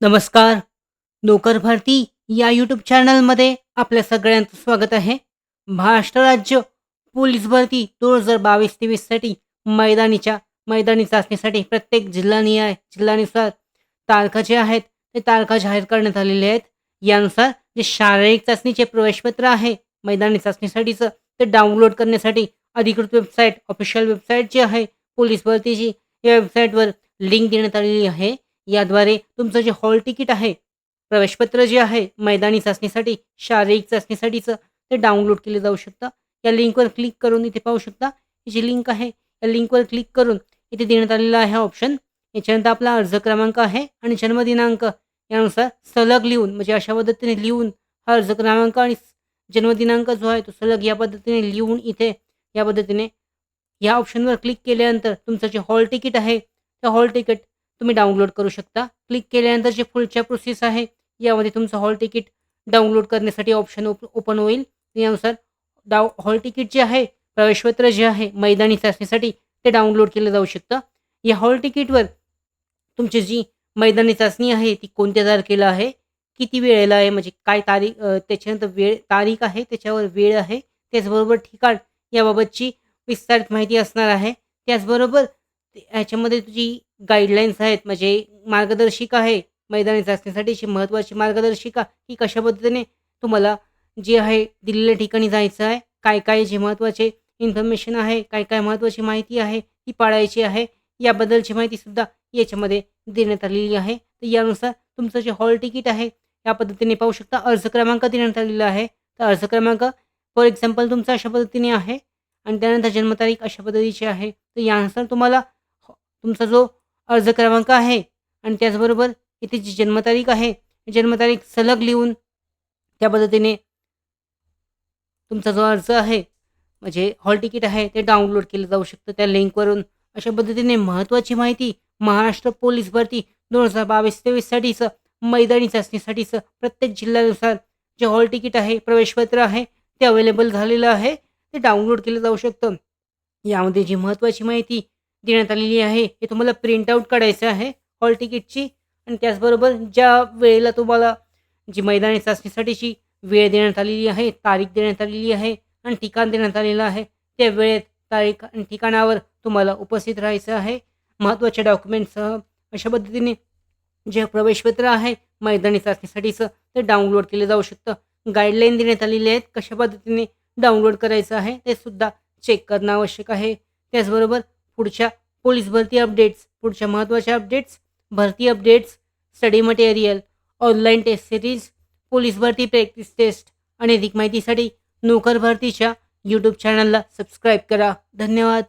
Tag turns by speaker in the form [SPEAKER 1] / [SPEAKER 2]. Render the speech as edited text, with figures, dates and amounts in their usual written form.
[SPEAKER 1] नमस्कार. नोकर भरती या यूट्यूब चॅनलमध्ये आपल्या सगळ्यांचं स्वागत आहे. महाराष्ट्र राज्य पोलीस भरती 2022-23साठी मैदानी चाचणीसाठी प्रत्येक जिल्ह्यानुसार तारखा जे आहेत, ते तारखा जाहीर करण्यात आलेल्या आहेत. यानुसार जे शारीरिक चाचणीचे प्रवेशपत्र आहे, मैदानी चाचणीसाठीचं, ते डाउनलोड करण्यासाठी अधिकृत वेबसाईट, ऑफिशियल वेबसाईट जी आहे पोलीस भरतीची, या वेबसाईटवर लिंक देण्यात आलेली आहे. याद्वारे तुमचं जे हॉल तिकीट आहे, प्रवेशपत्र जे आहे मैदानी चाचणीसाठी, शारीरिक चाचणीसाठीचं, ते डाउनलोड केलं जाऊ शकतं. या लिंकवर क्लिक करून इथे पाहू शकता. ही जी लिंक आहे, या लिंकवर क्लिक करून इथे देण्यात आलेला आहे ऑप्शन. याच्यानंतर आपला अर्ज क्रमांक आहे आणि जन्मदिनांक यानुसार सलग लिहून, म्हणजे अशा पद्धतीने लिहून हा अर्ज क्रमांक आणि जन्मदिनांक जो आहे तो सलग या पद्धतीने लिहून इथे या पद्धतीने या ऑप्शनवर क्लिक केल्यानंतर तुमचं जे हॉल तिकीट आहे, ते हॉल तिकीट तुम्ही डाउनलोड करू शकता. क्लिक केल्यानंतर जे पुढच्या प्रोसेस आहे, यामध्ये तुमचं हॉल तिकीट डाउनलोड करण्यासाठी ऑप्शन ओपन होईल. यानुसार हॉल तिकीट जे आहे, प्रवेशपत्र जे आहे मैदानी चाचणीसाठी, ते डाउनलोड केलं जाऊ शकतं. या हॉल तिकीटवर तुमची जी मैदानी चाचणी आहे, ती कोणत्या तारखेला आहे, किती वेळेला आहे, म्हणजे काय तारीख, त्याच्यानंतर तारीख आहे, त्याच्यावर वेळ आहे, त्याचबरोबर ठिकाण याबाबतची विस्तारित माहिती असणार आहे. त्याचबरोबर ह्याच्यामध्ये तुझी गाईडलाईन्स आहेत, म्हणजे मार्गदर्शिका आहे, मैदानी चाचणीसाठीची महत्त्वाची मार्गदर्शिका, की कशा पद्धतीने तुम्हाला जे आहे दिलेल्या ठिकाणी जायचं आहे, काय-काय जे महत्त्वाचे इन्फॉर्मेशन आहे, काय-काय महत्त्वाची माहिती आहे, ती पाळायची आहे, याबद्दलची माहितीसुद्धा याच्यामध्ये देण्यात आलेली आहे. तर यानुसार तुमचं जे हॉल तिकीट आहे, या पद्धतीने पाहू शकता. अर्ज क्रमांक देण्यात आलेला आहे. तर अर्ज क्रमांक फॉर एक्झाम्पल तुमचा अशा पद्धतीने आहे आणि त्यानंतर जन्मतारीख अशा पद्धतीची आहे. तर यानुसार तुम्हाला तुमचा जो अर्ज क्रमांक आहे आणि त्याचबरोबर इथे जी जन्मतारीख आहे, जन्मतारीख सलग लिहून त्या पद्धतीने तुमचा जो अर्ज आहे, म्हणजे हॉल तिकीट आहे, ते डाउनलोड केलं जाऊ शकतं त्या लिंकवरून. अशा पद्धतीने महत्त्वाची माहिती महाराष्ट्र पोलीस भरती 2022-23साठीचं मैदानी चाचणीसाठीचं प्रत्येक जिल्ह्यानुसार जे हॉल तिकीट आहे, प्रवेशपत्र आहे, ते अवेलेबल झालेलं आहे. ते डाउनलोड केलं जाऊ शकतं. यामध्ये जी महत्त्वाची माहिती देण्यात आलेली आहे, हे तुम्हाला प्रिंटआउट काढायचं आहे हॉल तिकीटची आणि त्याचबरोबर ज्या वेळेला तुम्हाला जी मैदानी चाचणीसाठीची वेळ देण्यात आलेली आहे, तारीख देण्यात आलेली आहे आणि ठिकाण देण्यात आलेलं आहे, त्या वेळेत, तारीख आणि ठिकाणावर तुम्हाला उपस्थित राहायचं आहे. महत्त्वाच्या डॉक्युमेंट्ससह अशा पद्धतीने जे प्रवेशपत्र आहे मैदानी चाचणीसाठीचं, ते डाउनलोड केलं जाऊ शकतं. गाईडलाईन देण्यात आलेली आहेत, कशा पद्धतीने डाउनलोड करायचं आहे, ते सुद्धा चेक करणं आवश्यक आहे. त्याचबरोबर पुढच्या पोलीस भरती अपडेट्स, पुढच्या महत्त्वाच्या अपडेट्स, भरती updates, study material, online test series, police भरती प्रॅक्टिस टेस्ट आणि अधिक माहितीसाठी नोकर भरतीच्या यूट्यूब चॅनलला सबस्क्राईब करा. धन्यवाद.